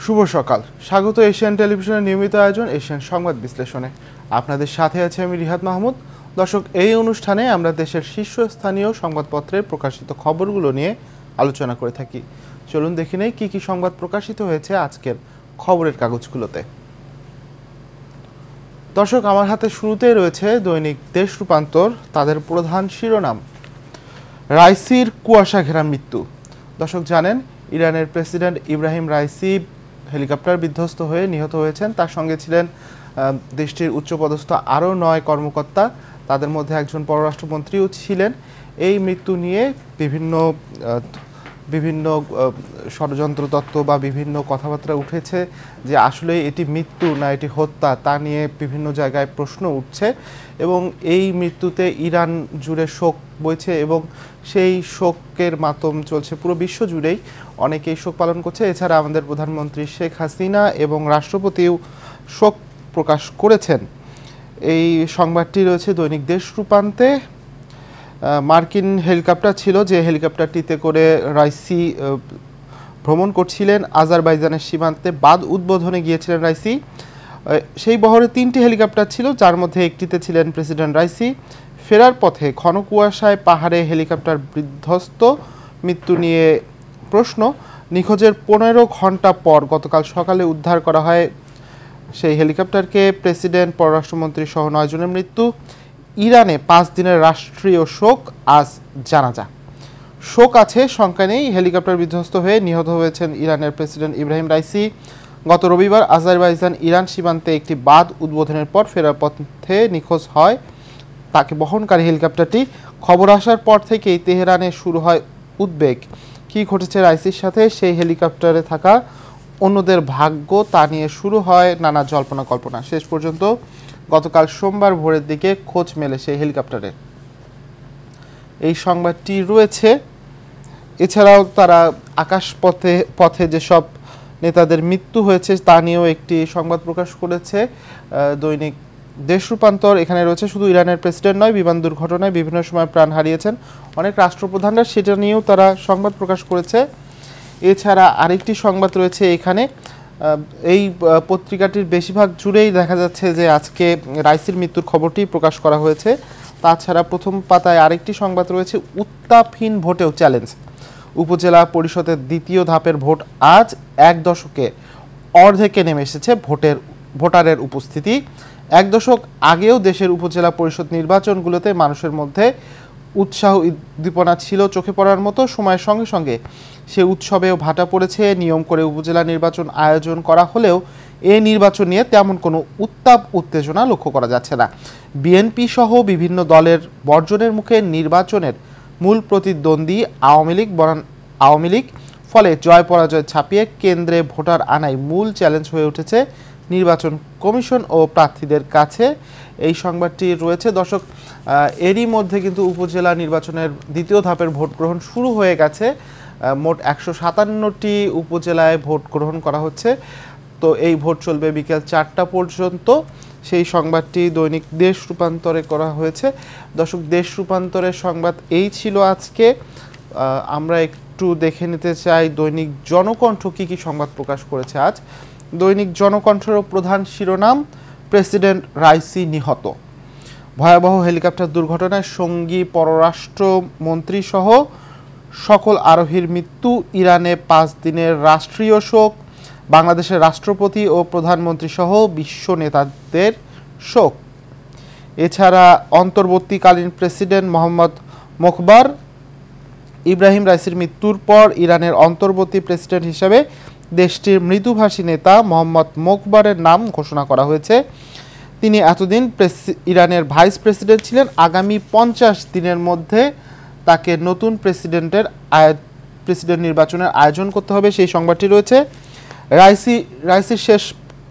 শুভ সকাল, স্বাগত এশিয়ান টেলিভিশনের নিয়মিত আয়োজন এশিয়ান সংবাদ বিশ্লেষণে। আপনাদের সাথে আছি আমি রিহাদ মাহমুদ। দর্শক, এই অনুষ্ঠানে আমরা দেশের শীর্ষস্থানীয় সংবাদপত্রের প্রকাশিত খবরগুলো নিয়ে আলোচনা করে থাকি। চলুন দেখে নেই কি কি সংবাদ প্রকাশিত হয়েছে আজকের খবরের কাগজগুলোতে। দর্শক, আমার হাতে শুরুতেই রয়েছে দৈনিক দেশ রূপান্তর। তাদের প্রধান শিরোনাম, রাইসির কুয়াশা ঘেরা মৃত্যু। দর্শক জানেন, ইরানের প্রেসিডেন্ট ইব্রাহিম রাইসি হেলিকপ্টার বিধ্বস্ত হয়ে নিহত হয়েছেন। তার সঙ্গে ছিলেন দেশটির উচ্চপদস্থ আরও 9 কর্মকর্তা, তাদের মধ্যে একজন পররাষ্ট্রমন্ত্রীও ছিলেন। এই মৃত্যু নিয়ে বিভিন্ন ষড়যন্ত্র তত্ত্ব বা বিভিন্ন কথাবার্তা উঠেছে যে আসলে এটি মৃত্যু না এটি হত্যা, তা নিয়ে বিভিন্ন জায়গায় প্রশ্ন উঠছে। এবং এই মৃত্যুতে ইরান জুড়ে শোক বইছে এবং সেই শোকের মাতম চলছে পুরো বিশ্ব জুড়েই, অনেকেই শোক পালন করছে। এছাড়া আমাদের প্রধানমন্ত্রী শেখ হাসিনা এবং রাষ্ট্রপতিও শোক প্রকাশ করেছেন। এই সংবাদটি রয়েছে দৈনিক দেশ রূপান্তে। মার্কিন হেলিকপ্টার ছিল, যে হেলিকপ্টারটিতে করে রাইসি ভ্রমণ করছিলেন আজারবাইজানের সীমান্তে বাঁধ উদ্বোধনে গিয়েছিলেন রাইসি। সেই বহরে 3টি হেলিকপ্টার ছিল, যার মধ্যে একটিতে ছিলেন প্রেসিডেন্ট রাইসি। ফেরার পথে ঘন কুয়াশায় পাহাড়ে হেলিকপ্টার বিধ্বস্ত। মৃত্যু নিয়ে প্রশ্ন। নিখোঁজের 15 ঘন্টা পর গতকাল সকালে উদ্ধার করা হয় সেই হেলিকপ্টারকে। প্রেসিডেন্ট, পররাষ্ট্রমন্ত্রী সহ 9 জনের মৃত্যু। ইরানে 5 দিনের রাষ্ট্রীয় শোক, আজ জানাজা। শোক আছে, শঙ্কা নেই। হেলিকপ্টার বিধ্বস্ত হয়ে নিহত হয়েছেন ইরানের প্রেসিডেন্ট ইব্রাহিম রাইসি। গত রবিবার আজারবাইজান ইরান সীমান্তে একটি বাঁধ উদ্বোধনের পর ফেরার পথে নিখোঁজ হয় তাকে বহনকারী হেলিকপ্টারটি। খবর আসার পর থেকেই তেহরানে শুরু হয় উদ্বেগ। কী ঘটেছে রাইসির সাথে, সেই হেলিকপ্টারে থাকা অন্যদের ভাগ্য, তা নিয়ে শুরু হয় নানা জল্পনা কল্পনা। শেষ পর্যন্ত গতকাল সোমবার ভোরের দিকে খোঁজ মেলে সেই হেলিকপ্টারে। এই সংবাদটি রয়েছে। এছাড়াও তারা পথে যেসব নেতাদের মৃত্যু হয়েছে তা নিয়েও একটি সংবাদ প্রকাশ করেছে দৈনিক দেশ রূপান্তর। এখানে রয়েছে শুধু ইরানের প্রেসিডেন্ট নয়, বিমান দুর্ঘটনায় বিভিন্ন সময় প্রাণ হারিয়েছেন অনেক রাষ্ট্রপ্রধানরা, সেটা নিয়েও তারা সংবাদ প্রকাশ করেছে। এছাড়া আরেকটি সংবাদ রয়েছে এখানে। এই পত্রিকাটির বেশিরভাগ জুড়েই দেখা যাচ্ছে যে আজকে রাইসির মৃত্যুর খবরটি প্রকাশ করা হয়েছে। তাছাড়া প্রথম পাতায় আরেকটি সংবাদ রয়েছে, উত্তাপহীন ভোটেও চ্যালেঞ্জ। উপজেলা পরিষদের দ্বিতীয় ধাপের ভোট আজ। 1 দশকে অর্ধেকে নেমে এসেছে ভোটারের উপস্থিতি। 1 দশক আগেও দেশের উপজেলা পরিষদ নির্বাচনগুলোতে মানুষের মধ্যে উৎসাহ উদ্দীপনা ছিল চোখে পড়ার মতো। সময়ের সঙ্গে সঙ্গে সে উৎসবেও ভাটা পড়েছে। নিয়ম করে উপজেলা নির্বাচন আয়োজন করা হলেও এ নির্বাচন নিয়ে তেমন কোনো উত্তাপ উত্তেজনা লক্ষ্য করা যাচ্ছে না। বিএনপি সহ বিভিন্ন দলের বর্জনের মুখে নির্বাচনের মূল প্রতিদ্বন্দ্বী আওয়ামী লীগ। ফলে জয় পরাজয় ছাপিয়ে কেন্দ্রে ভোটার আনাই মূল চ্যালেঞ্জ হয়ে উঠেছে নির্বাচন কমিশন ও প্রার্থীদের কাছে। এই সংবাদটি রয়েছে। দর্শক, এরই মধ্যে কিন্তু উপজেলা নির্বাচনের দ্বিতীয় ধাপের ভোট গ্রহণ শুরু হয়ে গেছে। মোট 157টি উপজেলায় ভোট গ্রহণ করা হচ্ছে। তো এই ভোট চলবে বিকেল 4টা পর্যন্ত। সেই সংবাদটি দৈনিক দেশ রূপান্তরে করা হয়েছে। দর্শক, দেশ রূপান্তরের সংবাদ এই ছিল আজকে। আমরা একটু দেখে নিতে চাই দৈনিক জনকণ্ঠ কী কী সংবাদ প্রকাশ করেছে আজ। দৈনিক জনকণ্ঠেরও প্রধান শিরোনাম, প্রেসিডেন্ট রাইসি নিহত। ভয়াবহ হেলিকপ্টার দুর্ঘটনায় সঙ্গী পররাষ্ট্রমন্ত্রী সহ সকল আরোহীর মৃত্যু। ইরানে 5 দিনের রাষ্ট্রীয় শোক। বাংলাদেশের রাষ্ট্রপতি ও প্রধানমন্ত্রী সহ বিশ্ব নেতাদের শোক। এছাড়া অন্তর্বর্তীকালীন প্রেসিডেন্ট মোহাম্মদ মোখবার। ইব্রাহিম রাইসির মৃত্যুর পর ইরানের অন্তর্বর্তী প্রেসিডেন্ট হিসেবে দেশটির মৃদুভাষী নেতা মোহাম্মদ মোখবারের নাম ঘোষণা করা হয়েছে। তিনি এতদিন ইরানের ভাইস প্রেসিডেন্ট ছিলেন। আগামী 50 দিনের মধ্যে তাকে নতুন প্রেসিডেন্ট নির্বাচনের আয়োজন করতে হবে, সেই সংবাদটি রয়েছে। রাইসির শেষ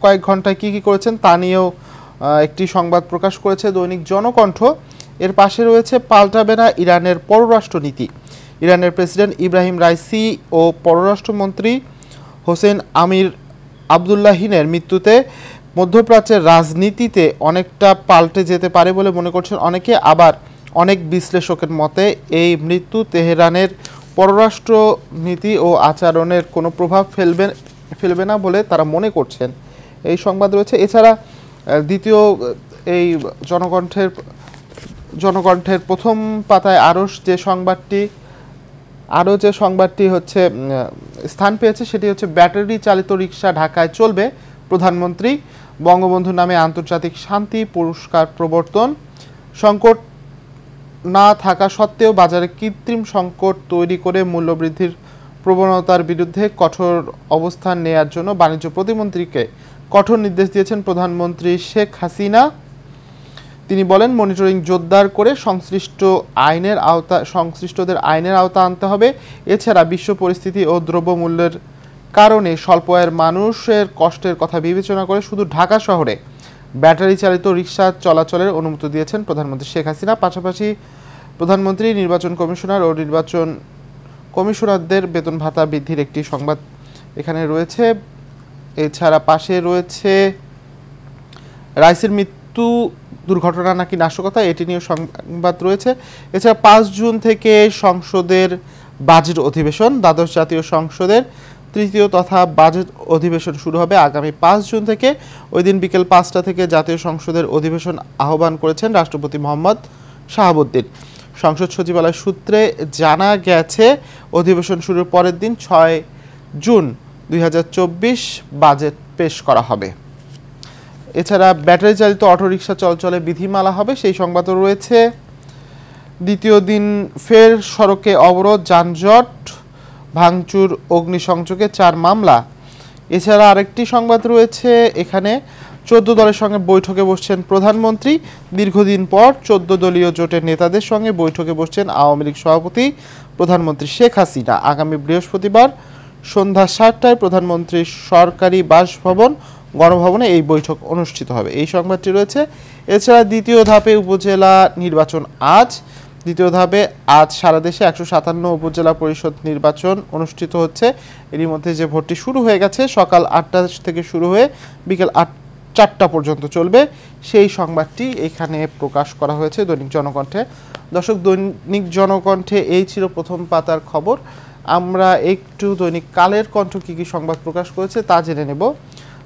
কয়েক ঘন্টায় কী কী করেছেন তা নিয়েও একটি সংবাদ প্রকাশ করেছে দৈনিক জনকণ্ঠ। এর পাশে রয়েছে, পাল্টাবে না ইরানের পররাষ্ট্রনীতি। ইরানের প্রেসিডেন্ট ইব্রাহিম রাইসি ও পররাষ্ট্রমন্ত্রী হোসেন আমির আবদুল্লাহিনের মৃত্যুতে মধ্যপ্রাচ্যের রাজনীতিতে অনেকটা পাল্টে যেতে পারে বলে মনে করছেন অনেকে। আবার অনেক বিশ্লেষকের মতে এই মৃত্যু তেহরানের পররাষ্ট্র নীতি ও আচরণের কোনো প্রভাব ফেলবে না বলে তারা মনে করছেন, এই সংবাদ রয়েছে। এছাড়া দ্বিতীয় এই জনকণ্ঠের প্রথম পাতায় আরও যে সংবাদটি হচ্ছে স্থান পেয়েছে সেটি হচ্ছে ব্যাটারি চালিত রিকশা ঢাকায় চলবে, প্রধানমন্ত্রী বঙ্গবন্ধু নামে আন্তর্জাতিক শান্তি পুরস্কার প্রবর্তন, সংকট না থাকা সত্ত্বেও বাজারে কৃত্রিম সংকট তৈরি করে মূল্যবৃদ্ধির প্রবণতার বিরুদ্ধে কঠোর অবস্থান নেয়ার জন্য বাণিজ্য প্রতিমন্ত্রীকে কঠোর নির্দেশ দিয়েছেন প্রধানমন্ত্রী শেখ হাসিনা। তিনি বলেন, মনিটরিং জোরদার করে সংশ্লিষ্টদের আইনের আওতা আনতে হবে। এছাড়া বিশ্ব পরিস্থিতি ও দ্রব্যমূল্যের কারণে স্বল্প আয়ের মানুষের কষ্টের কথা বিবেচনা করে শুধু ঢাকা শহরে ব্যাটারি চালিত রিকশা চলাচলের অনুমতি দিয়েছেন প্রধানমন্ত্রী শেখ হাসিনা। পাশাপাশি প্রধানমন্ত্রী নির্বাচন কমিশনার ও নির্বাচন কমিশনারদের বেতন ভাতা বৃদ্ধির একটি সংবাদ এখানে রয়েছে। এছাড়া পাশে রয়েছে রাইসের মৃত্যু দুর্ঘটনা নাকি নাশকতা, এটি নিয়ে সংবাদ রয়েছে। এছাড়া 5 জুন থেকে সংসদের বাজেট অধিবেশন, দ্বাদশ জাতীয় সংসদের তৃতীয় তথা বাজেট অধিবেশন শুরু হবে আগামী 5 জুন থেকে। ওই দিন বিকেল 5টা থেকে জাতীয় সংসদের অধিবেশন আহ্বান করেছেন রাষ্ট্রপতি মোহাম্মদ শাহাবুদ্দিন। সংসদ সচিবালয় সূত্রে জানা গেছে, অধিবেশন শুরুর পরের দিন 6 জুন 2024 বাজেট পেশ করা হবে। এছাড়া ব্যাটারি চালিত অটোরিকশা চলাচলে বিধিমালা হবে, সেই সংবাদও রয়েছে। দ্বিতীয় দিন ফের সড়কে অবরোধ, যানজট, ভাঙচুর, অগ্নিসংযোগে 4 মামলা। এছাড়া আরেকটি সংবাদ রয়েছে এখানে, 14 দলের সঙ্গে বৈঠকে বসছেন প্রধানমন্ত্রী। দীর্ঘদিন পর 14 দলীয় জোটের নেতাদের সঙ্গে বৈঠকে বসছেন আওয়ামী লীগ সভাপতি প্রধানমন্ত্রী শেখ হাসিনা। আগামী বৃহস্পতিবার সন্ধ্যা 7টায় প্রধানমন্ত্রীর সরকারি বাসভবন গণভবনে এই বৈঠক অনুষ্ঠিত হবে, এই সংবাদটি রয়েছে। এছাড়া দ্বিতীয় ধাপে উপজেলা নির্বাচন দ্বিতীয় ধাপে আজ সারা দেশে 157 উপজেলা পরিষদ নির্বাচন অনুষ্ঠিত হচ্ছে। এরই মধ্যে যে ভোটটি শুরু হয়ে গেছে, সকাল 8টা থেকে শুরু হয়ে বিকেল 4টা পর্যন্ত চলবে, সেই সংবাদটি এখানে প্রকাশ করা হয়েছে দৈনিক জনকণ্ঠে। দর্শক, দৈনিক জনকণ্ঠে এই ছিল প্রথম পাতার খবর। আমরা একটু দৈনিক কালের কণ্ঠ কী কী সংবাদ প্রকাশ করেছে তা জেনে নেব।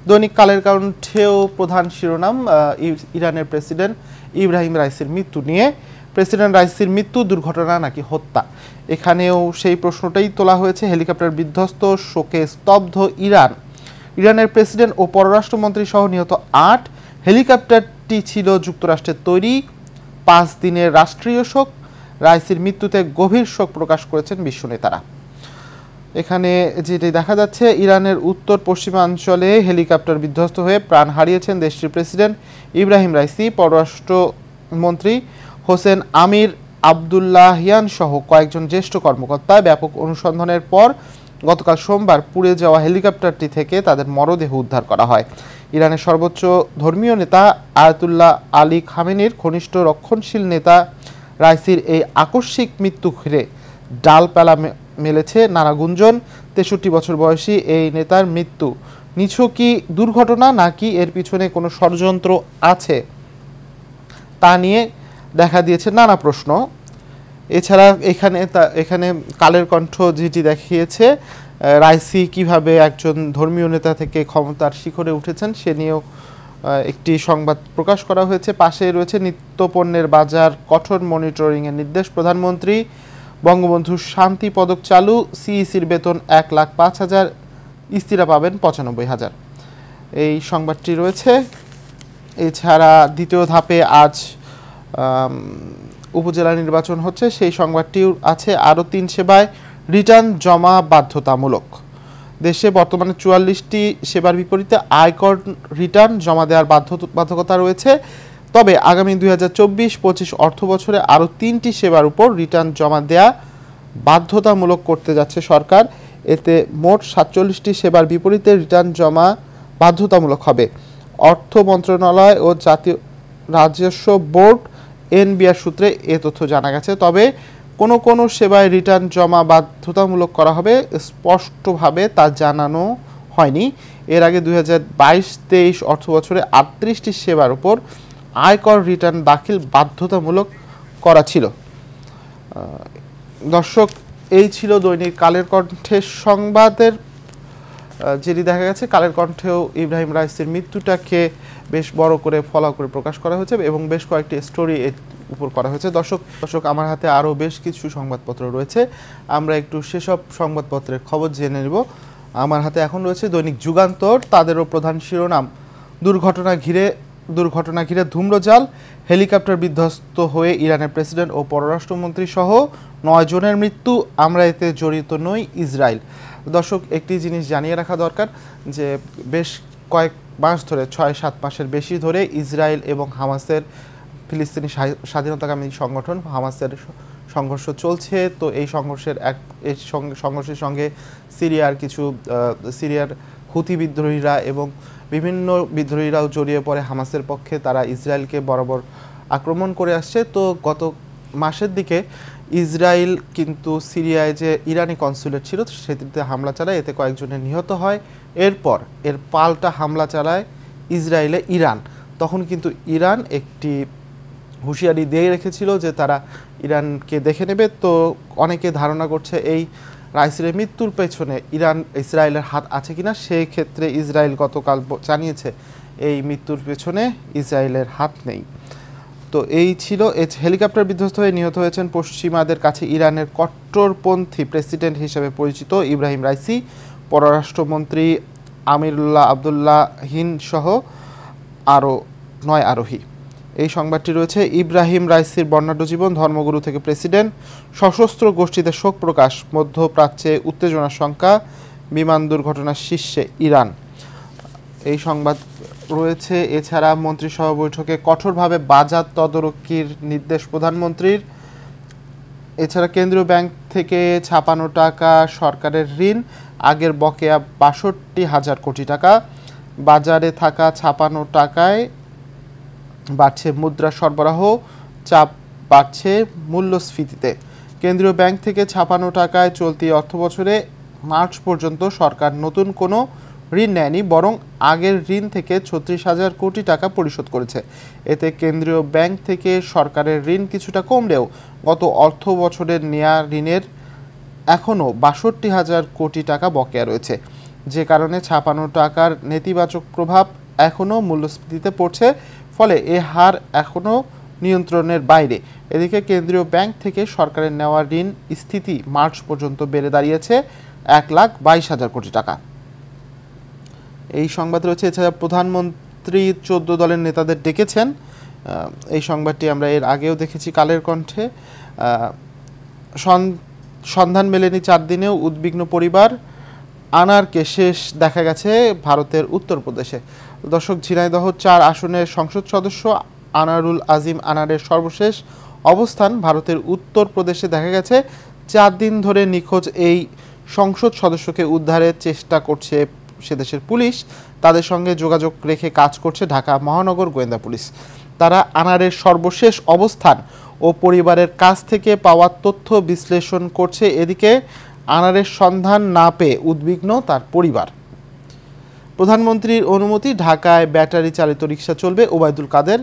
দৈনিক কালের কণ্ঠেও প্রধান শিরোনাম, ইরানের প্রেসিডেন্ট ইব্রাহিম রাইসির মৃত্যু নিয়ে। প্রেসিডেন্ট রাইসির মৃত্যু দুর্ঘটনা নাকি হত্যা, এখানেও সেই প্রশ্নটাই তোলা হয়েছে। হেলিকপ্টার বিধ্বস্ত, শোকে স্তব্ধ ইরানের প্রেসিডেন্ট ও পররাষ্ট্রমন্ত্রী সহ নিহত 8। হেলিকপ্টারটি ছিল যুক্তরাষ্ট্রের তৈরি। 5 দিনের রাষ্ট্রীয় শোক। রাইসির মৃত্যুতে গভীর শোক প্রকাশ করেছেন বিশ্ব নেতারা। এখানে যেটি দেখা যাচ্ছে, ইরানের উত্তর পশ্চিমাঞ্চলে হেলিকপ্টার বিধ্বস্ত হয়ে প্রাণ হারিয়েছেন দেশটির প্রেসিডেন্ট ইব্রাহিম রাইসি। পররাষ্ট্রমন্ত্রী হোসেন আমির আবদুল্লাহিয়ান সহ কয়েকজন জ্যেষ্ঠ কর্মকর্তা ব্যাপক অনুসন্ধানের পর গতকাল সোমবার পুড়ে যাওয়া হেলিকপ্টারটি থেকে তাদের মরদেহ উদ্ধার করা হয়। ইরানের সর্বোচ্চ ধর্মীয় নেতা আয়াতুল্লাহ আলী খামেনির ঘনিষ্ঠ রক্ষণশীল নেতা রাইসির এই আকস্মিক মৃত্যু ঘিরে ডালপালা মেলেছে নানা গুঞ্জন। 63 বছর বয়সী এই নেতার মৃত্যু নিছকই দুর্ঘটনা নাকি এর পিছনে কোনো ষড়যন্ত্র আছে, তা নিয়ে দেখা দিয়েছে নানা প্রশ্ন। এছাড়া এখানে কালের কণ্ঠ যেটি দেখিয়েছে, রাইসি কিভাবে একজন ধর্মীয় নেতা থেকে ক্ষমতার শিখরে উঠেছেন সে নিয়েও একটি সংবাদ প্রকাশ করা হয়েছে। পাশে রয়েছে নিত্যপণ্যের বাজার কঠোর মনিটরিংয়ের নির্দেশ প্রধানমন্ত্রী। বঙ্গবন্ধু শান্তি পদক চালু, সিইসির বেতন 1,05,000, ইস্তিরা পাবেন 95,000, এই সংবাদটি রয়েছে। এছাড়া দ্বিতীয় ধাপে আজ উপজেলা নির্বাচন হচ্ছে, সেই সংবাদটিও আছে। আরও 3 সেবায় রিটার্ন জমা বাধ্যতামূলক। দেশে বর্তমানে 44টি সেবার বিপরীতে আয়কর রিটার্ন জমা দেওয়ার বাধ্যকতা রয়েছে। তবে আগামী 2024-25 অর্থ বছরে আরও 3টি সেবার উপর রিটার্ন জমা দেয়া বাধ্যতামূলক করতে যাচ্ছে সরকার। এতে মোট 47টি সেবার বিপরীতে রিটার্ন জমা বাধ্যতামূলক হবে। অর্থ মন্ত্রণালয় ও জাতীয় রাজস্ব বোর্ড এনবিআর সূত্রে এ তথ্য জানা গেছে। তবে কোনো সেবায় রিটার্ন জমা বাধ্যতামূলক করা হবে স্পষ্টভাবে তা জানানো হয়নি। এর আগে 2022-23 অর্থ বছরে 38টি সেবার উপর আয়কর রিটার্ন দাখিল বাধ্যতামূলক করা ছিল। দর্শক, এই ছিল দৈনিক কালের কণ্ঠের সংবাদের যেটি দেখা গেছে কালের কণ্ঠেও ইব্রাহিম রাইসির মৃত্যুটাকে বেশ বড় করে ফলো করে প্রকাশ করা হয়েছে এবং বেশ কয়েকটি স্টোরি এর উপর করা হয়েছে। দর্শক আমার হাতে আরও বেশ কিছু সংবাদপত্র রয়েছে, আমরা একটু সেসব সংবাদপত্রের খবর জেনে নেব। আমার হাতে এখন রয়েছে দৈনিক যুগান্তর, তাদেরও প্রধান শিরোনাম দুর্ঘটনা ঘিরে ধূম্রজাল, হেলিকপ্টার বিধ্বস্ত হয়ে ইরানের প্রেসিডেন্ট ও পররাষ্ট্রমন্ত্রী সহ 9 জনের মৃত্যু, আমরা এতে জড়িত নই ইসরায়েল। দর্শক একটি জিনিস জানিয়ে রাখা দরকার যে বেশ কয়েক মাস ধরে 6-7 মাসের বেশি ধরে ইসরায়েল এবং হামাসের, ফিলিস্তিনি স্বাধীনতাকামী সংগঠন হামাসের সংঘর্ষ চলছে। তো এই সংঘর্ষের সঙ্গে সিরিয়ার হুতি বিদ্রোহীরা এবং বিভিন্ন বিদ্রোহীরাও জড়িয়ে পড়ে হামাসের পক্ষে, তারা ইসরায়েলকে বরাবর আক্রমণ করে আসছে। তো গত মাসের দিকে ইসরায়েল কিন্তু সিরিয়ায় যে ইরানি কনসুলেট ছিল সেটিতে হামলা চালায়, এতে কয়েকজনের নিহত হয়। এরপর এর পাল্টা হামলা চালায় ইসরায়েলে ইরান। তখন কিন্তু ইরান একটি হুঁশিয়ারি দিয়ে রেখেছিল যে তারা ইরানকে দেখে নেবে। তো অনেকে ধারণা করছে এই রাইসির মৃত্যুর পেছনে ইসরায়েলের হাত আছে কিনা। সেই ক্ষেত্রে ইসরায়েল গতকাল জানিয়েছে এই মৃত্যুর পেছনে ইসরায়েলের হাত নেই। তো এই ছিল হেলিকপ্টার বিধ্বস্ত হয়ে নিহত হয়েছেন পশ্চিমাদের কাছে ইরানের কট্টরপন্থী প্রেসিডেন্ট হিসেবে পরিচিত ইব্রাহিম রাইসি, পররাষ্ট্রমন্ত্রী আমিরুল্লাহ আবদুল্লাহিন সহ আরও 9 আরোহী। এই সংবাদটি রয়েছে ইব্রাহিম রাইসির বর্ণাঢ্য জীবন, ধর্মগুরু থেকে প্রেসিডেন্ট, সশস্ত্র গোষ্ঠীতে শোক প্রকাশ, মধ্যপ্রাচ্যে উত্তেজনার শঙ্কা, বিমান দুর্ঘটনার শীর্ষে ইরান। এই সংবাদ রয়েছে। এছাড়া মন্ত্রিসভা বৈঠকে কঠোরভাবে বাজার তদারকির নির্দেশ প্রধানমন্ত্রীর। এছাড়া কেন্দ্রীয় ব্যাংক থেকে ছাপানো টাকা সরকারের ঋণ, আগের বকেয়া ৬২,০০০ কোটি টাকা। বাজারে থাকা ছাপানো টাকায় বাড়ছে মুদ্রা সরবরাহ, চাপ বাড়ছে মূল্যস্ফীতিতে। কেন্দ্রীয় ব্যাংক থেকে ছাপানো টাকায় চলতি অর্থবছরে মার্চ পর্যন্ত সরকার নতুন কোনো ঋণ নেয়নি, বরং আগের ঋণ থেকে ৩৬,০০০ কোটি টাকা পরিশোধ করেছে। এতে কেন্দ্রীয় ব্যাংক থেকে সরকারের ঋণ কিছুটা কমলেও গত অর্থ বছরের নেয়া ঋণের এখনও ৬২,০০০ কোটি টাকা বকেয়া রয়েছে, যে কারণে ছাপানো টাকার নেতিবাচক প্রভাব এখনও মূল্যস্ফীতিতে পড়ছে। ফলে এ হার এখনও নিয়ন্ত্রণের বাইরে। এদিকে কেন্দ্রীয় ব্যাংক থেকে সরকারের নেওয়া ঋণ স্থিতি মার্চ পর্যন্ত বেড়ে দাঁড়িয়েছে ১,২২,০০০ কোটি টাকা। এই সংবাদ রয়েছে। এছাড়া প্রধানমন্ত্রী 14 দলের নেতাদের ডেকেছেন, এই সংবাদটি আমরা এর আগেও দেখেছি কালের কণ্ঠে। সন্ধান মেলেনি 4 দিনেও উদ্বিগ্ন পরিবার, আনারকে শেষ দেখা গেছে ভারতের উত্তরপ্রদেশে। দর্শক, ঝিনাইদহ 4 আসনের সংসদ সদস্য আনারুল আজিম আনারের সর্বশেষ অবস্থান ভারতের উত্তরপ্রদেশে দেখা গেছে। 4 দিন ধরে নিখোঁজ এই সংসদ সদস্যকে উদ্ধারের চেষ্টা করছে সেদেশের পুলিশ। তাদের সঙ্গে যোগাযোগ রেখে কাজ করছে ঢাকা মহানগর গোয়েন্দা পুলিশ। তারা আনারের সর্বশেষ অবস্থান ও পরিবারের কাছ থেকে পাওয়া তথ্য বিশ্লেষণ করছে। এদিকে আনারের সন্ধান না পেয়ে উদ্বিগ্ন তার পরিবার। প্রধানমন্ত্রীর অনুমতি, ঢাকায় ব্যাটারি চালিত রিকশা চলবে। ওবায়দুল কাদের,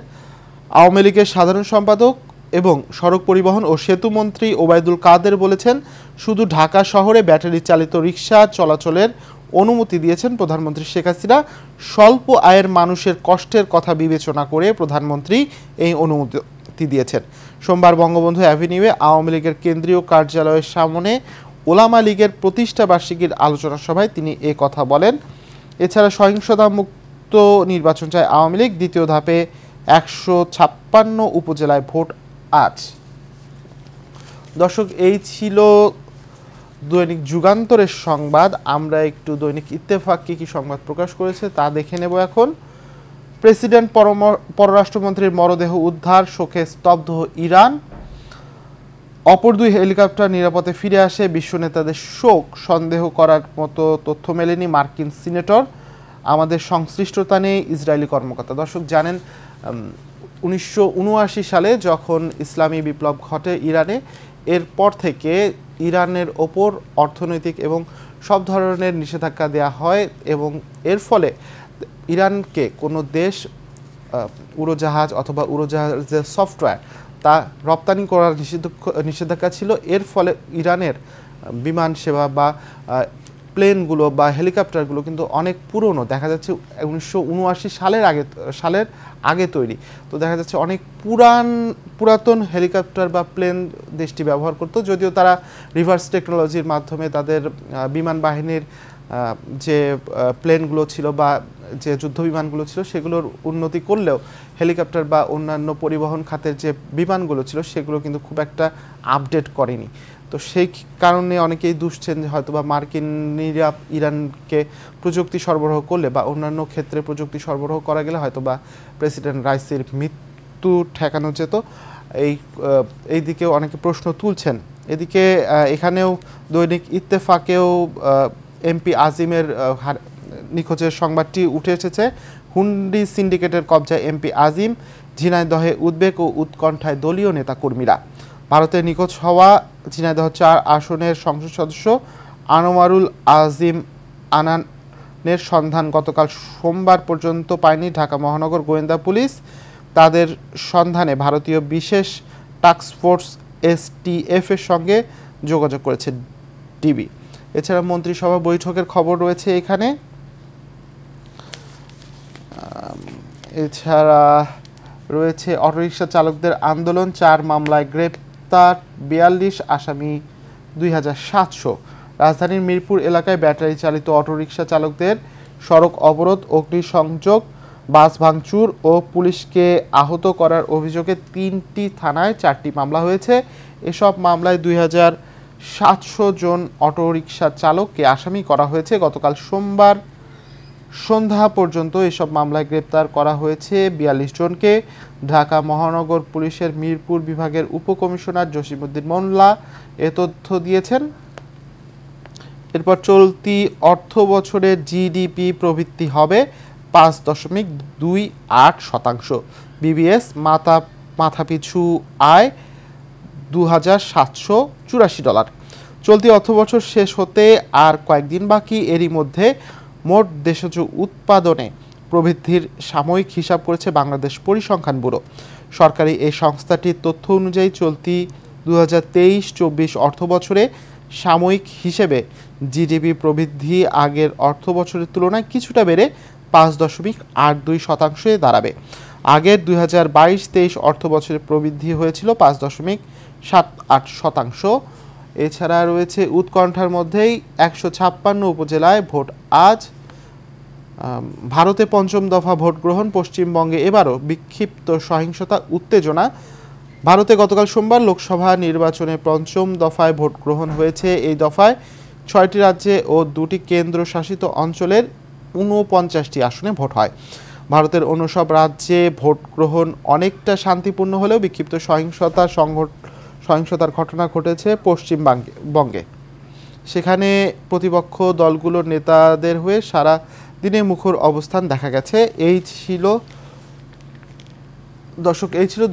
আওয়ামী লীগের সাধারণ সম্পাদক এবং সড়ক পরিবহন ও সেতু মন্ত্রী ওবায়দুল কাদের বলেছেন, শুধু ঢাকা শহরে ব্যাটারি চালিত রিকশা চলাচলের অনুমতি দিয়েছেন প্রধানমন্ত্রী শেখ হাসিনা। স্বল্প আয়ের মানুষের কষ্টের কথা বিবেচনা করে প্রধানমন্ত্রী এই অনুমতি দিয়েছেন। সোমবার বঙ্গবন্ধু অ্যাভিনিউয়ে আওয়ামী লীগের কেন্দ্রীয় কার্যালয়ের সামনে ওলামা লীগের প্রতিষ্ঠা বার্ষিকীর আলোচনা সভায় তিনি এ কথা বলেন। এছাড়া সহিংসতা মুক্ত নির্বাচন চায় আওয়ামী লীগ। দ্বিতীয় ধাপে 156 উপজেলায় ভোট আজ। দর্শক, এই ছিল দৈনিক যুগান্তরের সংবাদ। আমরা একটু দৈনিক ইত্তেফাক কি সংবাদ প্রকাশ করেছে তা দেখে নেব এখন। প্রেসিডেন্ট পররাষ্ট্রমন্ত্রীর মরদেহ উদ্ধার, শোকে স্তব্ধ ইরান। অপর 2 হেলিকপ্টার নিরাপদে ফিরে আসে, বিশ্ব নেতাদের শোক। সন্দেহ করার মতো তথ্য মেলেনি মার্কিন সিনেটর, আমাদের সংশ্লিষ্টতা নেই ইসরায়েলি কর্মকর্তা। দর্শক জানেন 1979 সালে যখন ইসলামী বিপ্লব ঘটে ইরানে, এরপর থেকে ইরানের ওপর অর্থনৈতিক এবং সব ধরনের নিষেধাজ্ঞা দেওয়া হয় এবং এর ফলে ইরানকে কোনো দেশ উড়োজাহাজ অথবা উড়োজাহাজের সফটওয়্যার তা রপ্তানি করার নিষেধাজ্ঞা ছিল। এর ফলে ইরানের বিমান সেবা বা প্লেনগুলো বা হেলিকপ্টারগুলো কিন্তু অনেক পুরনো, দেখা যাচ্ছে 1979 সালের আগে তৈরি। তো দেখা যাচ্ছে অনেক পুরাতন হেলিকপ্টার বা প্লেন দেশটি ব্যবহার করতো, যদিও তারা রিভার্স টেকনোলজির মাধ্যমে তাদের বিমান বাহিনীর যে প্লেনগুলো ছিল বা যে যুদ্ধ বিমানগুলো ছিল সেগুলোর উন্নতি করলেও হেলিকপ্টার বা অন্যান্য পরিবহন খাতের যে বিমানগুলো ছিল সেগুলো কিন্তু খুব একটা আপডেট করেনি। তো সেই কারণে অনেকেই দুষছেন যে হয়তোবা মার্কিনিরা ইরানকে প্রযুক্তি সরবরাহ করলে বা অন্যান্য ক্ষেত্রে প্রযুক্তি সরবরাহ করা গেলে হয়তোবা প্রেসিডেন্ট রাইসির মৃত্যু ঠেকানো যেত। এই দিকেও অনেকে প্রশ্ন তুলছেন। এদিকে এখানেও দৈনিক ইত্তেফাকেও এমপি আজিমের নিখোঁজের সংবাদটি উঠে এসেছে। হুন্ডি সিন্ডিকেটের কবজায় এমপি আজিম, ঝিনাইদহে উদ্বেগ ও উৎকণ্ঠায় দলীয় নেতাকর্মীরা। ভারতে নিখোঁজ হওয়া ঝিনাইদহ 4 আসনের সংসদ সদস্য আনোয়ারুল আজিম আনানের সন্ধান গতকাল সোমবার পর্যন্ত পায়নি ঢাকা মহানগর গোয়েন্দা পুলিশ। তাদের সন্ধানে ভারতীয় বিশেষ টাস্কফোর্স STF এর সঙ্গে যোগাযোগ করেছে ডিবি। এছাড়া মন্ত্রিসভা বৈঠকের খবর রয়েছে এখানে। এছাড়া রয়েছে অটোরিকশা চালকদের আন্দোলন, 4 মামলায় গ্রেপ্তার 42 আসামি 2700। রাজধানীর মিরপুর এলাকায় ব্যাটারি চালিত অটোরিকশা চালকদের সড়ক অবরোধ, অগ্নিসংযোগ, বাস ভাঙচুর ও পুলিশকে আহত করার অভিযোগে 3টি থানায় 4টি মামলা হয়েছে। এসব মামলায় 2700 জন অটোরিকশা চালককে আসামি করা হয়েছে। গতকাল সোমবার সন্ধ্যা পর্যন্ত এসব মামলায় গ্রেপ্তার করা হয়েছে 42 জনকে। ঢাকা মহানগর পুলিশের মিরপুর বিভাগের উপকমিশনার জসিমউদ্দিন মোল্লা এ তথ্য দিয়েছেন। এরপর চলতি অর্থ বছরের জিডিপি প্রবৃদ্ধি হবে 5.28%। বিবিএস মাথাপিছু আয় $2,784। চলতি অর্থবছর শেষ হতে আর কয়েকদিন বাকি। এরই মধ্যে মোট দেশজ উৎপাদনে প্রবৃদ্ধির সাময়িক হিসাব করেছে বাংলাদেশ পরিসংখ্যান ব্যুরো। সরকারি এই সংস্থাটির তথ্য অনুযায়ী চলতি 2023-24 অর্থবছরে সাময়িক হিসেবে জিডিপি প্রবৃদ্ধি আগের অর্থবছরের তুলনায় কিছুটা বেড়ে 5.82% দাঁড়াবে। আগের 2022-23 অর্থবছরে প্রবৃদ্ধি হয়েছিল 5.78%। এছাড়া রয়েছে উৎকণ্ঠার মধ্যেই 156 উপজেলায় ভোট আজ। ভারতে 5ম দফা ভোট গ্রহণ, পশ্চিমবঙ্গে এবারও বিক্ষিপ্ত সহিংসতা উত্তেজনা। ভারতে গতকাল সোমবার লোকসভা নির্বাচনে 5ম দফায় ভোট গ্রহণ হয়েছে। এই দফায় 6টি রাজ্যে ও 2টি কেন্দ্রশাসিত অঞ্চলের 49টি আসনে ভোট হয়। ভারতের অন্য সব রাজ্যে ভোট গ্রহণ অনেকটা শান্তিপূর্ণ হলেও বিক্ষিপ্ত সহিংসতার ঘটনা ঘটেছে পশ্চিমবঙ্গে। সেখানে প্রতিপক্ষ দলগুলোর নেতাদের হয়ে সারা দিনে মুখর অবস্থান দেখা গেছে। এই ছিল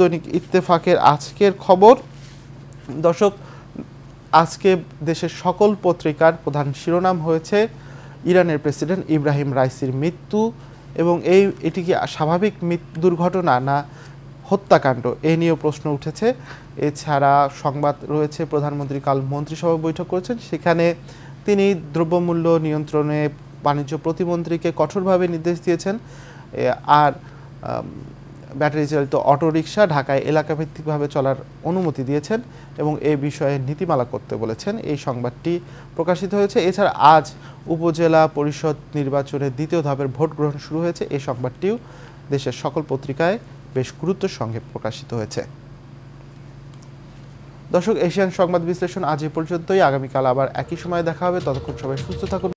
দৈনিক ইত্তেফাকের আজকের খবর। দর্শক, আজকে দেশের সকল পত্রিকার প্রধান শিরোনাম হয়েছে ইরানের প্রেসিডেন্ট ইব্রাহিম রাইসির মৃত্যু, এবং এটি কি স্বাভাবিক দুর্ঘটনা না হত্যাকাণ্ড, এ নিয়েও প্রশ্ন উঠেছে। এছাড়া সংবাদ রয়েছে প্রধানমন্ত্রী কাল মন্ত্রিসভা বৈঠক করেছেন, সেখানে তিনি দ্রব্যমূল্য নিয়ন্ত্রণে বাণিজ্য প্রতিমন্ত্রীকে কঠোরভাবে নির্দেশ দিয়েছেন। আর ব্যাটারি চালিত অটোরিকশা ঢাকায় এলাকাভিত্তিকভাবে চলার অনুমতি দিয়েছেন এবং এ বিষয়ে নীতিমালা করতে বলেছেন। এই সংবাদটি প্রকাশিত হয়েছে। এছাড়া আজ উপজেলা পরিষদ নির্বাচনের 2য় ধাপের ভোট গ্রহণ শুরু হয়েছে। এই সংবাদটিও দেশের সকল পত্রিকায় বেশ গুরুত্বের সঙ্গে প্রকাশিত হয়েছে। দর্শক, এশিয়ান সংবাদ বিশ্লেষণ আজ এ পর্যন্তই। আগামীকাল আবার একই সময়ে দেখা হবে। ততক্ষণ সবাই সুস্থ থাকুন।